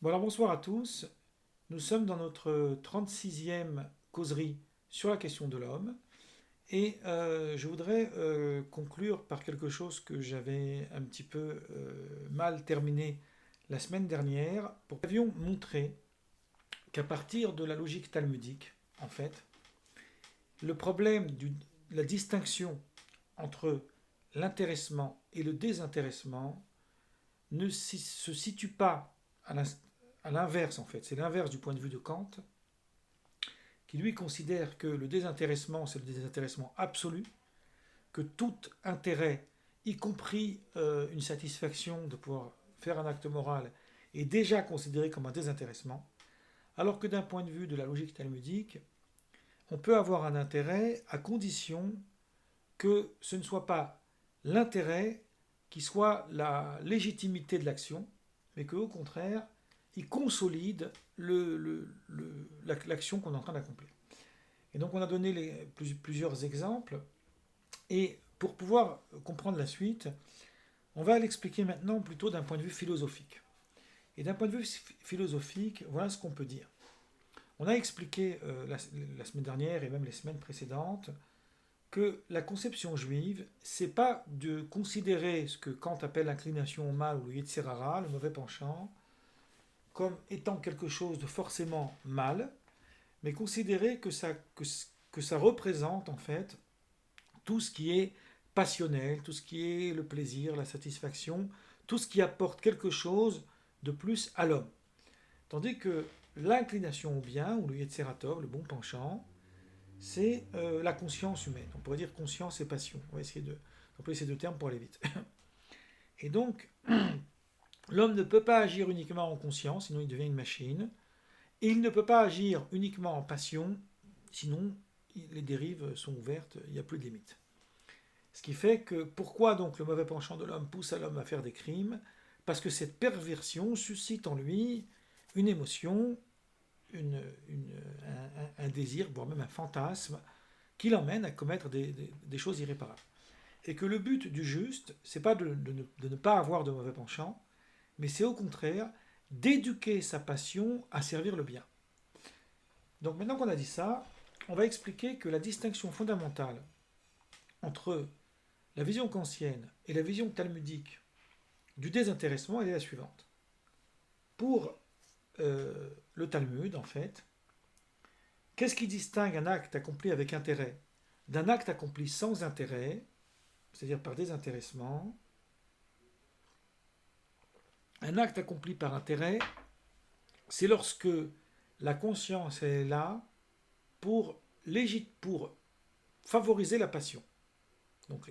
Bon alors bonsoir à tous. Nous sommes dans notre 36e causerie sur la question de l'homme et je voudrais conclure par quelque chose que j'avais un petit peu mal terminé la semaine dernière. Nous avions montré qu'à partir de la logique talmudique, en fait, le problème de la distinction entre l'intéressement et le désintéressement ne se situe pas à l'inverse en fait. C'est l'inverse du point de vue de Kant, qui lui considère que le désintéressement, c'est le désintéressement absolu, que tout intérêt, y compris une satisfaction de pouvoir faire un acte moral, est déjà considéré comme un désintéressement, alors que d'un point de vue de la logique talmudique, on peut avoir un intérêt à condition que ce ne soit pas l'intérêt qui soit la légitimité de l'action, mais qu'au contraire, il consolide l'action qu'on est en train d'accomplir. Et donc on a donné plusieurs exemples, et pour pouvoir comprendre la suite, on va l'expliquer maintenant plutôt d'un point de vue philosophique. Et d'un point de vue philosophique, voilà ce qu'on peut dire. On a expliqué la semaine dernière et même les semaines précédentes que la conception juive, c'est pas de considérer ce que Kant appelle l'inclination au mal ou le Yetzirara, le mauvais penchant, comme étant quelque chose de forcément mal, mais considérer que ça représente en fait tout ce qui est passionnel, tout ce qui est le plaisir, la satisfaction, tout ce qui apporte quelque chose de plus à l'homme. Tandis que l'inclination au bien, ou le Yetzeratov, le bon penchant, c'est la conscience humaine. On pourrait dire conscience et passion. On va essayer d'employer ces deux termes pour aller vite. Et donc, l'homme ne peut pas agir uniquement en conscience, sinon il devient une machine. Et il ne peut pas agir uniquement en passion, sinon les dérives sont ouvertes, il n'y a plus de limite. Ce qui fait que pourquoi donc le mauvais penchant de l'homme pousse à l'homme à faire des crimes? Parce que cette perversion suscite en lui une émotion, un désir, voire même un fantasme, qui l'emmène à commettre des choses irréparables. Et que le but du juste, c'est pas de ne pas avoir de mauvais penchant, mais c'est au contraire d'éduquer sa passion à servir le bien. Donc maintenant qu'on a dit ça, on va expliquer que la distinction fondamentale entre la vision kantienne et la vision talmudique du désintéressement elle est la suivante. Pour le Talmud, en fait, qu'est-ce qui distingue un acte accompli avec intérêt d'un acte accompli sans intérêt, c'est-à-dire par désintéressement? Un acte accompli par intérêt, c'est lorsque la conscience est là pour, pour favoriser la passion. Donc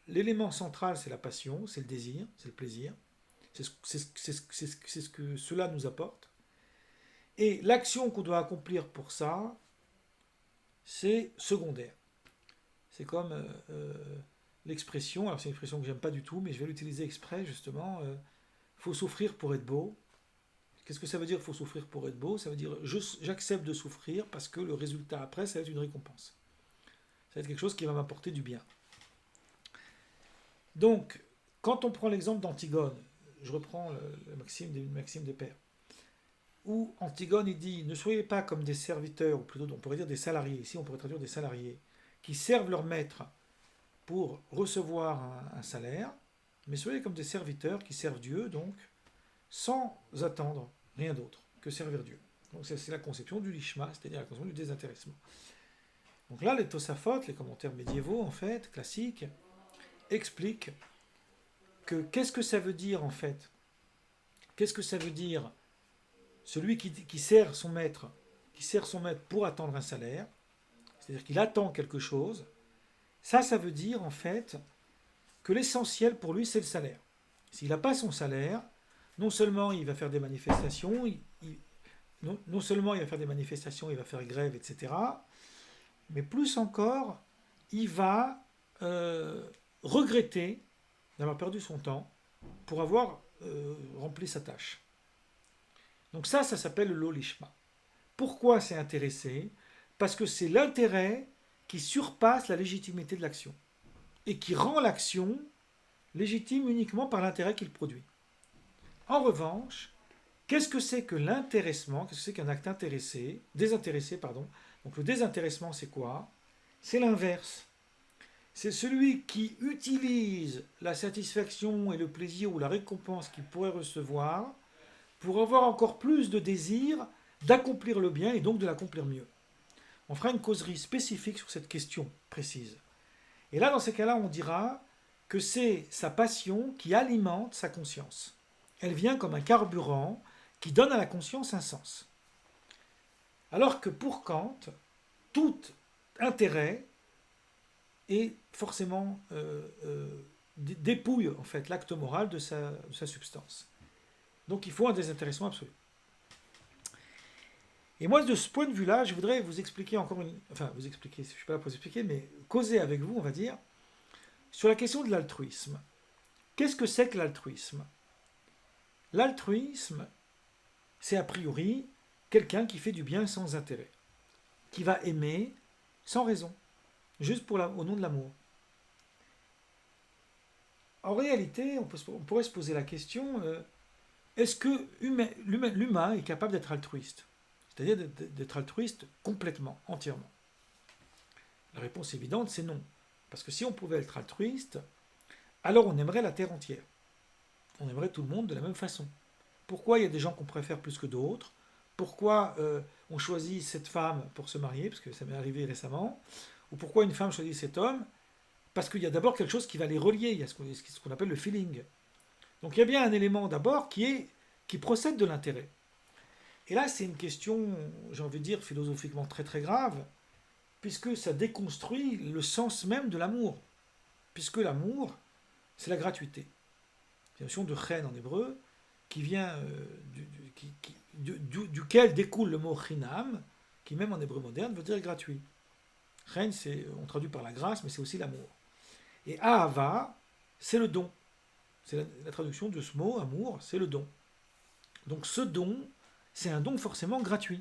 l'élément central, c'est la passion, c'est le désir, c'est le plaisir. C'est ce que cela nous apporte. Et l'action qu'on doit accomplir pour ça, c'est secondaire. C'est comme l'expression, alors c'est une expression que j'aime pas du tout, mais je vais l'utiliser exprès justement. Faut souffrir pour être beau. Qu'est-ce que ça veut dire faut souffrir pour être beau? Ça veut dire j'accepte de souffrir parce que le résultat après, ça va être une récompense. Ça va être quelque chose qui va m'apporter du bien. Donc, quand on prend l'exemple d'Antigone, je reprends maxime des pères, où Antigone il dit ne soyez pas comme des serviteurs, ou plutôt on pourrait dire des salariés, ici on pourrait traduire des salariés, qui servent leur maître pour recevoir un salaire, mais soyez comme des serviteurs qui servent Dieu, donc, sans attendre rien d'autre que servir Dieu. Donc c'est la conception du lishma, c'est-à-dire la conception du désintéressement. Donc là, les Tosafot, les commentaires médiévaux, en fait, classiques, expliquent que qu'est-ce que ça veut dire, en fait? Qu'est-ce que ça veut dire celui qui sert son maître, pour attendre un salaire, c'est-à-dire qu'il attend quelque chose? Ça veut dire, en fait, que l'essentiel pour lui, c'est le salaire. S'il n'a pas son salaire, non seulement il va faire des manifestations, non seulement il va faire des manifestations, il va faire grève, etc., mais plus encore, il va regretter d'avoir perdu son temps pour avoir rempli sa tâche. Donc ça s'appelle le lolishma. Pourquoi c'est intéressé? Parce que c'est l'intérêt qui surpasse la légitimité de l'action et qui rend l'action légitime uniquement par l'intérêt qu'il produit. En revanche, Qu'est-ce que c'est que l'intéressement? Qu'est-ce que c'est qu'un acte désintéressé, pardon. Donc le désintéressement, c'est quoi? C'est l'inverse. C'est celui qui utilise la satisfaction et le plaisir ou la récompense qu'il pourrait recevoir pour avoir encore plus de désir d'accomplir le bien et donc de l'accomplir mieux. On fera une causerie spécifique sur cette question précise. Et là, dans ces cas-là, on dira que c'est sa passion qui alimente sa conscience. Elle vient comme un carburant qui donne à la conscience un sens. Alors que pour Kant, tout intérêt est forcément dépouille en fait l'acte moral de sa substance. Donc il faut un désintéressement absolu. Et moi, de ce point de vue-là, je voudrais vous expliquer encore une... Enfin, vous expliquer, je ne suis pas là pour vous expliquer, mais causer avec vous, on va dire, sur la question de l'altruisme. Qu'est-ce que c'est que l'altruisme? L'altruisme, c'est a priori quelqu'un qui fait du bien sans intérêt, qui va aimer sans raison, juste au nom de l'amour. En réalité, on pourrait se poser la question, est-ce que l'humain est capable d'être altruiste? C'est-à-dire d'être altruiste complètement, entièrement. La réponse évidente, c'est non. Parce que si on pouvait être altruiste, alors on aimerait la Terre entière. On aimerait tout le monde de la même façon. Pourquoi il y a des gens qu'on préfère plus que d'autres? Pourquoi on choisit cette femme pour se marier? Parce que ça m'est arrivé récemment. Ou pourquoi une femme choisit cet homme? Parce qu'il y a d'abord quelque chose qui va les relier. Il y a ce qu'on appelle le feeling. Donc il y a bien un élément d'abord qui procède de l'intérêt. Et là, c'est une question, j'ai envie de dire, philosophiquement très très grave, puisque ça déconstruit le sens même de l'amour. Puisque l'amour, c'est la gratuité. C'est la notion de chen en hébreu, qui vient duquel découle le mot chinam, qui même en hébreu moderne veut dire gratuit. Chen, on traduit par la grâce, mais c'est aussi l'amour. Et ahava, c'est le don. C'est la traduction de ce mot, amour, c'est le don. Donc ce don, c'est un don forcément gratuit.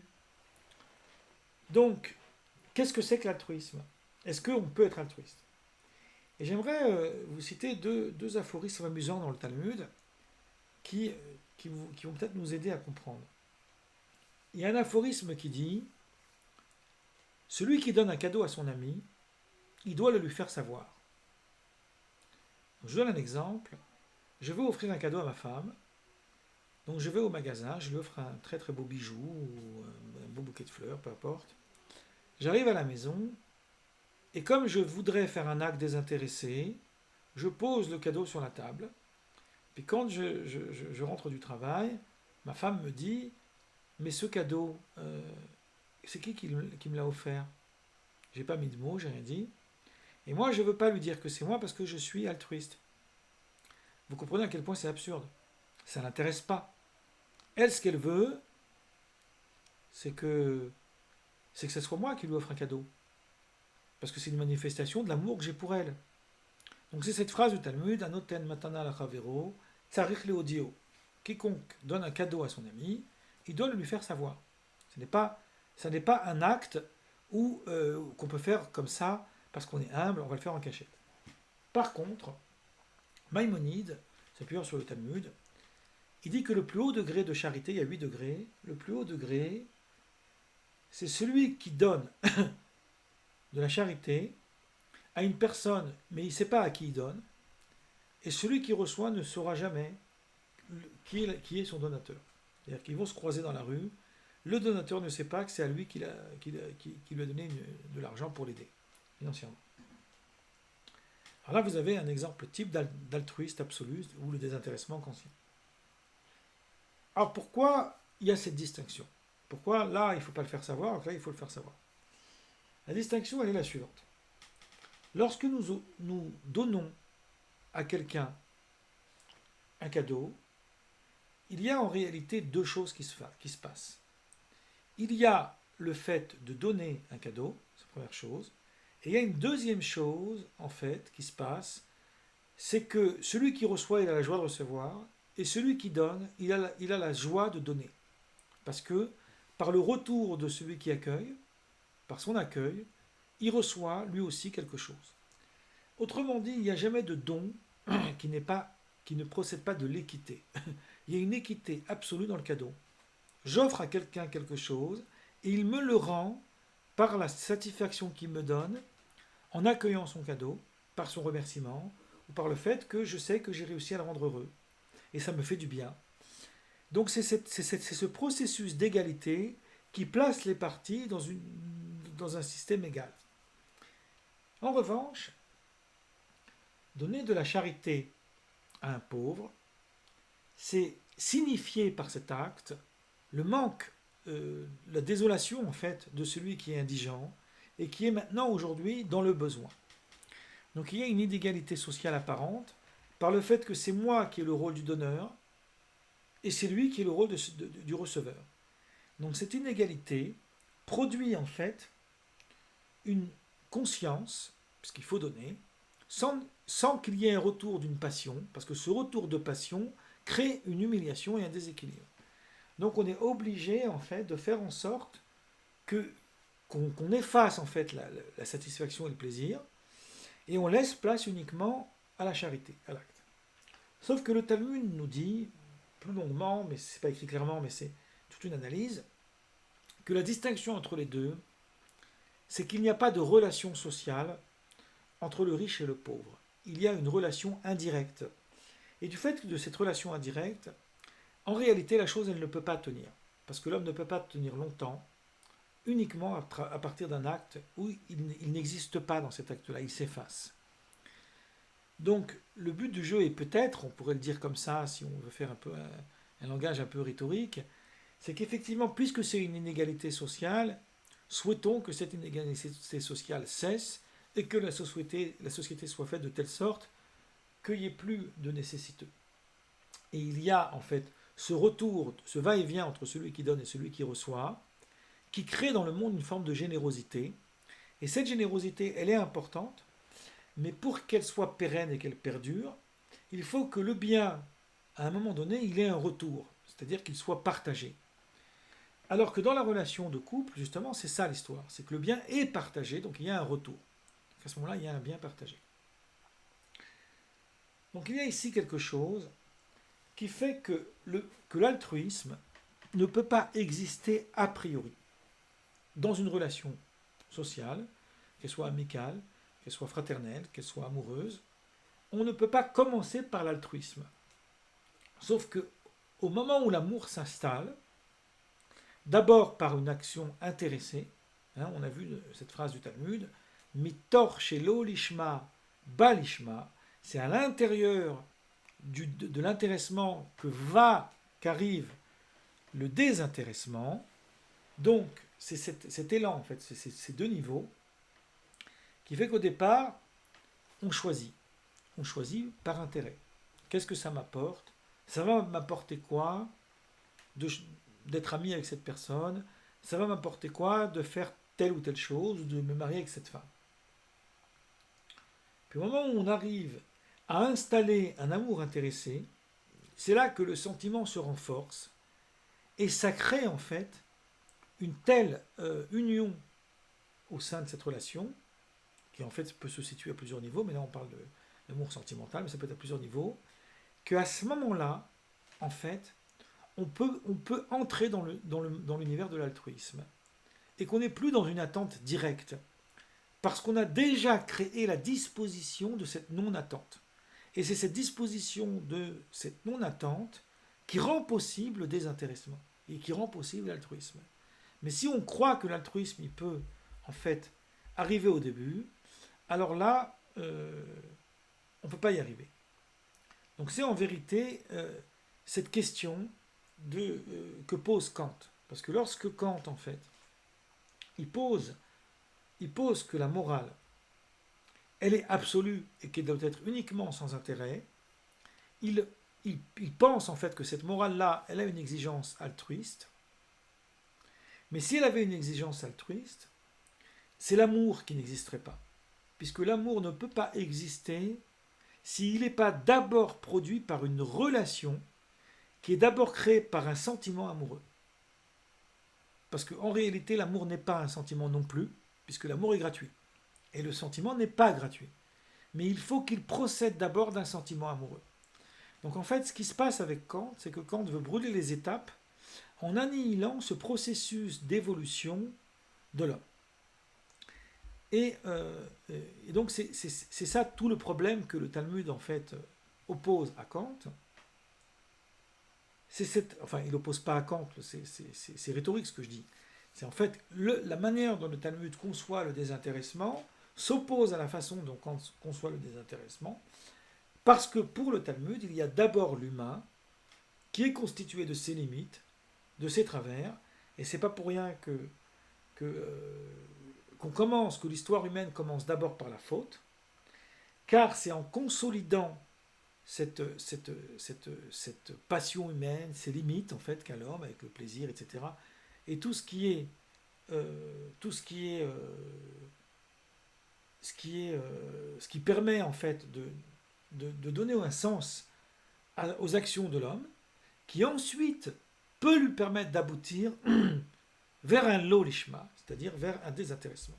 Donc, qu'est-ce que c'est que l'altruisme? Est-ce qu'on peut être altruiste? Et j'aimerais vous citer deux aphorismes amusants dans le Talmud qui vont peut-être nous aider à comprendre. Il y a un aphorisme qui dit « Celui qui donne un cadeau à son ami, il doit le lui faire savoir. » Je donne un exemple. Je veux offrir un cadeau à ma femme. Donc je vais au magasin, je lui offre un très très beau bijou, ou un beau bouquet de fleurs, peu importe. J'arrive à la maison, et comme je voudrais faire un acte désintéressé, je pose le cadeau sur la table. Puis quand je rentre du travail, ma femme me dit « Mais ce cadeau, c'est qui me l'a offert ?» J'ai pas mis de mots, j'ai rien dit. Et moi, je ne veux pas lui dire que c'est moi parce que je suis altruiste. Vous comprenez à quel point c'est absurde. Ça ne l'intéresse pas. Elle, ce qu'elle veut, c'est que ce soit moi qui lui offre un cadeau. Parce que c'est une manifestation de l'amour que j'ai pour elle. Donc c'est cette phrase du Talmud, Anoten matana lachavero, tsarich leodio. Quiconque donne un cadeau à son ami, il doit le lui faire savoir. Ce n'est pas un acte qu'on peut faire comme ça, parce qu'on est humble, on va le faire en cachette. Par contre, Maïmonide, s'appuyant sur le Talmud, il dit que le plus haut degré de charité, il y a 8 degrés, le plus haut degré, c'est celui qui donne de la charité à une personne, mais il ne sait pas à qui il donne, et celui qui reçoit ne saura jamais qui est son donateur. C'est-à-dire qu'ils vont se croiser dans la rue, le donateur ne sait pas que c'est à lui qui lui a donné de l'argent pour l'aider, financièrement. Alors là, vous avez un exemple type d'altruiste absolu, ou le désintéressement conscient. Alors pourquoi il y a cette distinction? Pourquoi là, il ne faut pas le faire savoir, alors que là, il faut le faire savoir? La distinction, elle est la suivante. Lorsque nous donnons à quelqu'un un cadeau, il y a en réalité deux choses qui se passent. Il y a le fait de donner un cadeau, c'est la première chose, et il y a une deuxième chose, en fait, qui se passe, c'est que celui qui reçoit, il a la joie de recevoir, et celui qui donne, il a la joie de donner. Parce que, par le retour de celui qui accueille, par son accueil, il reçoit lui aussi quelque chose. Autrement dit, il n'y a jamais de don qui ne procède pas de l'équité. il y a une équité absolue dans le cadeau. J'offre à quelqu'un quelque chose et il me le rend par la satisfaction qu'il me donne en accueillant son cadeau, par son remerciement ou par le fait que je sais que j'ai réussi à le rendre heureux. Et ça me fait du bien. Donc c'est ce processus d'égalité qui place les parties dans un système égal. En revanche, donner de la charité à un pauvre, c'est signifier par cet acte le manque, la désolation en fait de celui qui est indigent et qui est maintenant aujourd'hui dans le besoin. Donc il y a une inégalité sociale apparente par le fait que c'est moi qui ai le rôle du donneur et c'est lui qui est le rôle du receveur. Donc cette inégalité produit en fait une conscience, puisqu'il faut donner, sans qu'il y ait un retour d'une passion, parce que ce retour de passion crée une humiliation et un déséquilibre. Donc on est obligé en fait de faire en sorte qu'on efface en fait la satisfaction et le plaisir, et on laisse place uniquement à la charité, à l'acte. Sauf que le Talmud nous dit, plus longuement, mais ce n'est pas écrit clairement, mais c'est toute une analyse, que la distinction entre les deux, c'est qu'il n'y a pas de relation sociale entre le riche et le pauvre. Il y a une relation indirecte. Et du fait de cette relation indirecte, en réalité, la chose, elle ne peut pas tenir. Parce que l'homme ne peut pas tenir longtemps, uniquement à partir d'un acte où il n'existe pas dans cet acte-là, il s'efface. Donc, le but du jeu est peut-être, on pourrait le dire comme ça, si on veut faire un peu un langage un peu rhétorique, c'est qu'effectivement, puisque c'est une inégalité sociale, souhaitons que cette inégalité sociale cesse et que la société soit faite de telle sorte qu'il n'y ait plus de nécessiteux. Et il y a en fait ce retour, ce va-et-vient entre celui qui donne et celui qui reçoit, qui crée dans le monde une forme de générosité. Et cette générosité, elle est importante, mais pour qu'elle soit pérenne et qu'elle perdure, il faut que le bien, à un moment donné, il ait un retour, c'est-à-dire qu'il soit partagé. Alors que dans la relation de couple, justement, c'est ça l'histoire, c'est que le bien est partagé, donc il y a un retour. À ce moment-là, il y a un bien partagé. Donc il y a ici quelque chose qui fait que l'altruisme ne peut pas exister a priori dans une relation sociale, qu'elle soit amicale, qu'elle soit fraternelle, qu'elle soit amoureuse. On ne peut pas commencer par l'altruisme. Sauf que au moment où l'amour s'installe, d'abord par une action intéressée, on a vu cette phrase du Talmud, mitor shelo lishma ba lishma, c'est à l'intérieur de l'intéressement qu'arrive le désintéressement. Donc c'est cet élan en fait, c'est ces deux niveaux qui fait qu'au départ on choisit par intérêt. Qu'est-ce que ça m'apporte? Ça va m'apporter quoi d'être ami avec cette personne? Ça va m'apporter quoi de faire telle ou telle chose, de me marier avec cette femme? Puis au moment où on arrive à installer un amour intéressé, c'est là que le sentiment se renforce et ça crée en fait une telle union au sein de cette relation, qui en fait peut se situer à plusieurs niveaux, mais là on parle de l'amour sentimental, mais ça peut être à plusieurs niveaux, qu'à ce moment-là, en fait, on peut entrer dans l'univers de l'altruisme et qu'on n'est plus dans une attente directe, parce qu'on a déjà créé la disposition de cette non-attente. Et c'est cette disposition de cette non-attente qui rend possible le désintéressement et qui rend possible l'altruisme. Mais si on croit que l'altruisme il peut en fait arriver au début, alors là, on ne peut pas y arriver. Donc c'est en vérité cette question que pose Kant. Parce que lorsque Kant, en fait, il pose que la morale, elle est absolue et qu'elle doit être uniquement sans intérêt, il pense en fait que cette morale-là, elle a une exigence altruiste. Mais si elle avait une exigence altruiste, c'est l'amour qui n'existerait pas. Puisque l'amour ne peut pas exister s'il n'est pas d'abord produit par une relation qui est d'abord créée par un sentiment amoureux. Parce qu'en réalité, l'amour n'est pas un sentiment non plus, puisque l'amour est gratuit. Et le sentiment n'est pas gratuit. Mais il faut qu'il procède d'abord d'un sentiment amoureux. Donc en fait, ce qui se passe avec Kant, c'est que Kant veut brûler les étapes en annihilant ce processus d'évolution de l'homme. Et, et donc c'est ça tout le problème que le Talmud en fait oppose à Kant. Enfin, il n'oppose pas à Kant, c'est rhétorique ce que je dis. C'est en fait la manière dont le Talmud conçoit le désintéressement s'oppose à la façon dont Kant conçoit le désintéressement, parce que pour le Talmud, il y a d'abord l'humain qui est constitué de ses limites, de ses travers, et c'est pas pour rien que l'histoire humaine commence d'abord par la faute, car c'est en consolidant cette passion humaine, ces limites en fait qu'a l'homme avec le plaisir, etc. Et tout ce qui est ce qui permet en fait de donner un sens aux actions de l'homme, qui ensuite peut lui permettre d'aboutir vers un lo lishma, c'est-à-dire vers un désintéressement.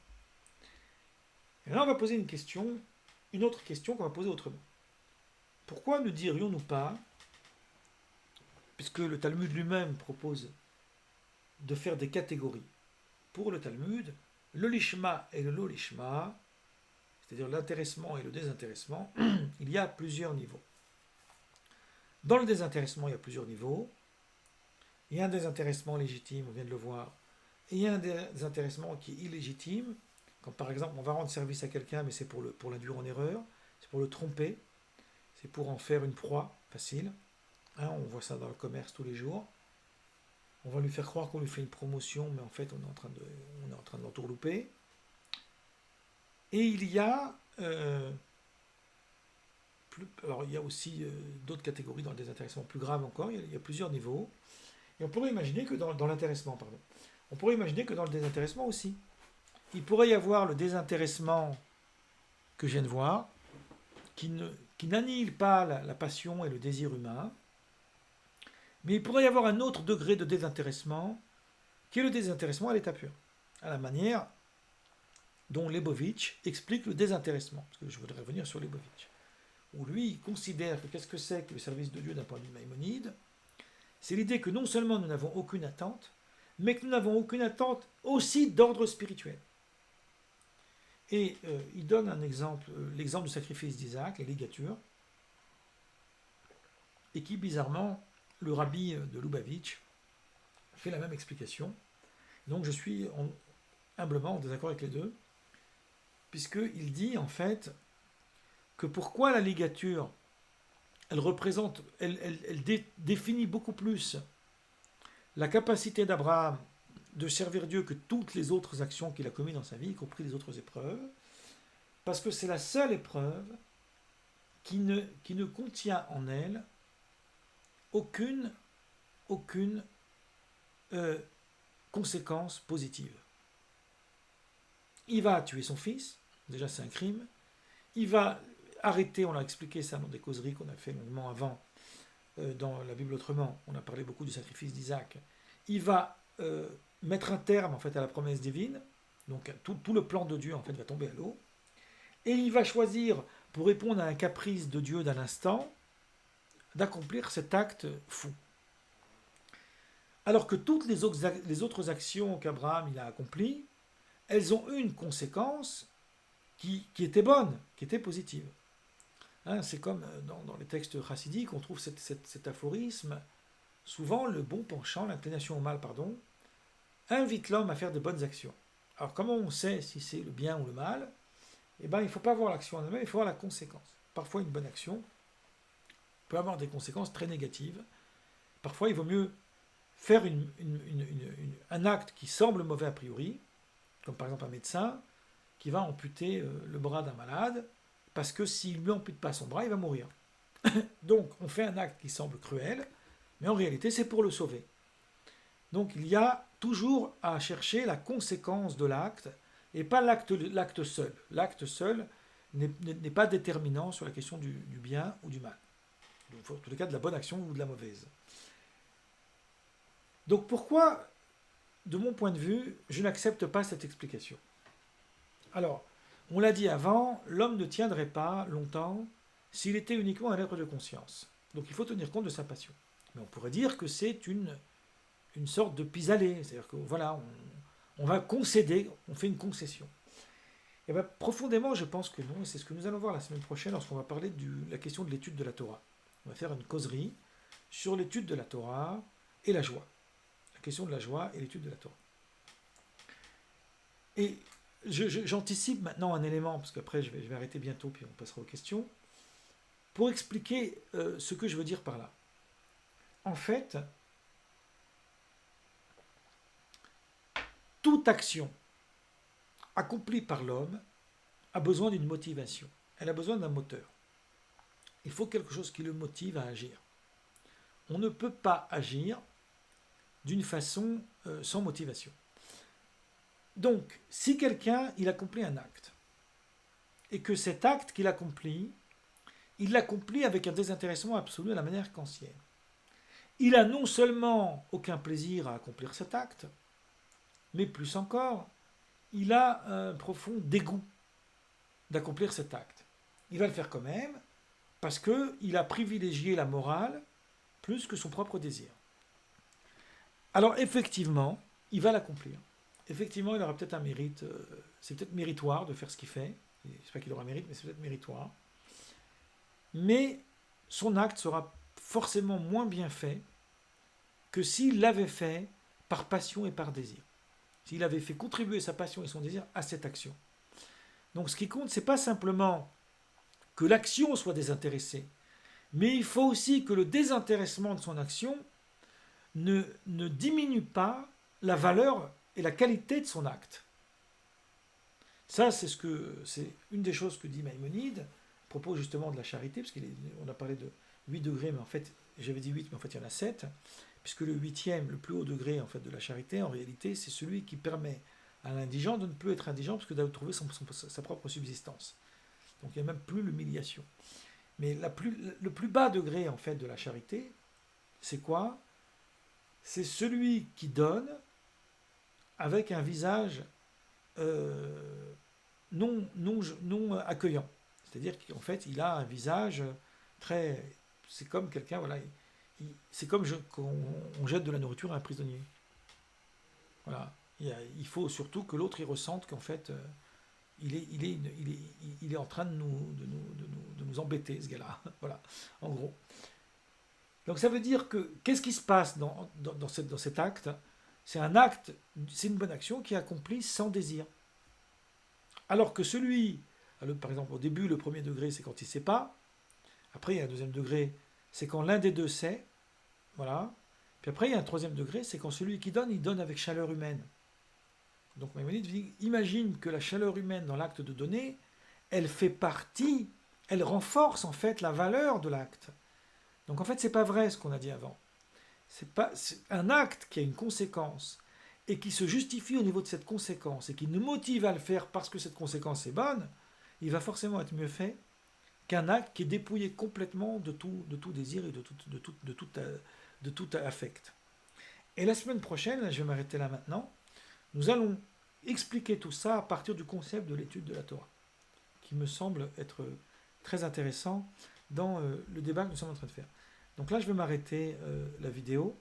Et là, on va poser une autre question qu'on va poser autrement. Pourquoi ne dirions-nous pas, puisque le Talmud lui-même propose de faire des catégories, pour le Talmud, le lishma et le lo lishma, c'est-à-dire l'intéressement et le désintéressement, il y a plusieurs niveaux. Dans le désintéressement, il y a plusieurs niveaux. Il y a un désintéressement légitime, on vient de le voir, et il y a un désintéressement qui est illégitime, quand par exemple on va rendre service à quelqu'un, mais c'est pour l'induire en erreur, c'est pour le tromper, c'est pour en faire une proie facile. Hein, on voit ça dans le commerce tous les jours. On va lui faire croire qu'on lui fait une promotion, mais en fait on est en train de l'entourlouper. Et il y a alors il y a aussi d'autres catégories dans le désintéressement plus grave encore, il y a plusieurs niveaux. Et on pourrait imaginer que dans l'intéressement, pardon, on pourrait imaginer que dans le désintéressement aussi, il pourrait y avoir le désintéressement que je viens de voir, qui n'annihile pas la passion et le désir humain, mais il pourrait y avoir un autre degré de désintéressement, qui est le désintéressement à l'état pur, à la manière dont Lebovitch explique le désintéressement, parce que je voudrais revenir sur Lebovitch, où lui il considère que qu'est-ce que c'est que le service de Dieu d'un point de vue maïmonide. C'est l'idée que non seulement nous n'avons aucune attente, mais que nous n'avons aucune attente aussi d'ordre spirituel. Et il donne un exemple, l'exemple du sacrifice d'Isaac, les ligatures, et qui, bizarrement, le rabbi de Lubavitch fait la même explication. Donc je suis humblement en désaccord avec les deux, puisqu'il dit en fait que pourquoi la ligature, elle définit beaucoup plus la capacité d'Abraham de servir Dieu que toutes les autres actions qu'il a commises dans sa vie, y compris les autres épreuves, parce que c'est la seule épreuve qui ne contient en elle aucune conséquence positive. Il va tuer son fils, déjà c'est un crime, il va arrêter, on l'a expliqué ça dans des causeries qu'on a fait longuement avant, dans la Bible autrement, on a parlé beaucoup du sacrifice d'Isaac, il va mettre un terme en fait à la promesse divine, donc tout le plan de Dieu en fait va tomber à l'eau, et il va choisir, pour répondre à un caprice de Dieu d'un instant, d'accomplir cet acte fou. Alors que toutes les autres actions qu'Abraham il a accomplies, elles ont une conséquence qui était bonne, qui était positive. Hein, c'est comme dans les textes chassidiques, on trouve cet aphorisme, souvent le bon penchant, l'inclination au mal, pardon, invite l'homme à faire de bonnes actions. Alors comment on sait si c'est le bien ou le mal? Eh bien, il ne faut pas voir l'action en elle-même, il faut voir la conséquence. Parfois, une bonne action peut avoir des conséquences très négatives. Parfois, il vaut mieux faire un acte qui semble mauvais a priori, comme par exemple un médecin qui va amputer le bras d'un malade, parce que s'il ne lui ampute pas son bras, il va mourir. Donc, on fait un acte qui semble cruel, mais en réalité, c'est pour le sauver. Donc, il y a toujours à chercher la conséquence de l'acte, et pas l'acte seul. L'acte seul n'est pas déterminant sur la question du bien ou du mal. En tous les cas, de la bonne action ou de la mauvaise. Donc pourquoi, de mon point de vue, je n'accepte pas cette explication? Alors, on l'a dit avant, l'homme ne tiendrait pas longtemps s'il était uniquement un être de conscience. Donc il faut tenir compte de sa passion. Mais on pourrait dire que c'est une sorte de pis-aller, c'est-à-dire que voilà, on va concéder, on fait une concession. Et bien, profondément, je pense que non, et c'est ce que nous allons voir la semaine prochaine lorsqu'on va parler de la question de l'étude de la Torah. On va faire une causerie sur l'étude de la Torah et la joie. La question de la joie et l'étude de la Torah. Et j'anticipe maintenant un élément, parce qu'après je vais arrêter bientôt, puis on passera aux questions, pour expliquer ce que je veux dire par là. En fait, toute action accomplie par l'homme a besoin d'une motivation. Elle a besoin d'un moteur. Il faut quelque chose qui le motive à agir. On ne peut pas agir d'une façon sans motivation. Donc, si quelqu'un, il accomplit un acte, et que cet acte qu'il accomplit, il l'accomplit avec un désintéressement absolu à la manière kantienne. Il a non seulement aucun plaisir à accomplir cet acte, mais plus encore, il a un profond dégoût d'accomplir cet acte. Il va le faire quand même, parce qu'il a privilégié la morale plus que son propre désir. Alors effectivement, il va l'accomplir. Effectivement, il aura peut-être un mérite, c'est peut-être méritoire de faire ce qu'il fait. Je ne sais pas qu'il aura mérite, mais c'est peut-être méritoire. Mais son acte sera forcément moins bien fait que s'il l'avait fait par passion et par désir. S'il avait fait contribuer sa passion et son désir à cette action. Donc ce qui compte, ce n'est pas simplement que l'action soit désintéressée, mais il faut aussi que le désintéressement de son action ne diminue pas la valeur et la qualité de son acte. Ça, c'est une des choses que dit Maïmonide, à propos justement de la charité, parce qu'on a parlé de 8 degrés, mais en fait, j'avais dit 8, mais en fait, il y en a 7, puisque le 8e, le plus haut degré en fait, de la charité, en réalité, c'est celui qui permet à l'indigent de ne plus être indigent, parce que de trouver sa propre subsistance. Donc, il n'y a même plus l'humiliation. Mais le plus bas degré, en fait, de la charité, c'est quoi? C'est celui qui donne avec un visage non accueillant. C'est-à-dire qu'en fait, il a un visage très... C'est comme quelqu'un, voilà, c'est comme quand on jette de la nourriture à un prisonnier. Voilà. Il faut surtout que l'autre il ressente qu'en fait, il est en train de nous embêter, ce gars-là. Voilà, en gros. Donc ça veut dire que, qu'est-ce qui se passe dans cet acte? C'est un acte, c'est une bonne action qui est accomplie sans désir. Alors que par exemple, au début, le premier degré, c'est quand il ne sait pas. Après, il y a un deuxième degré, c'est quand l'un des deux sait. Voilà. Puis après, il y a un troisième degré, c'est quand celui qui donne, il donne avec chaleur humaine. Donc Maïmonide dit, imagine que la chaleur humaine dans l'acte de donner, elle fait partie, elle renforce en fait la valeur de l'acte. Donc en fait, c'est pas vrai ce qu'on a dit avant. C'est un acte qui a une conséquence et qui se justifie au niveau de cette conséquence et qui nous motive à le faire parce que cette conséquence est bonne, il va forcément être mieux fait qu'un acte qui est dépouillé complètement de tout désir et de tout affect. Et la semaine prochaine, je vais m'arrêter là maintenant, nous allons expliquer tout ça à partir du concept de l'étude de la Torah, qui me semble être très intéressant dans le débat que nous sommes en train de faire. Donc là, je vais m'arrêter la vidéo.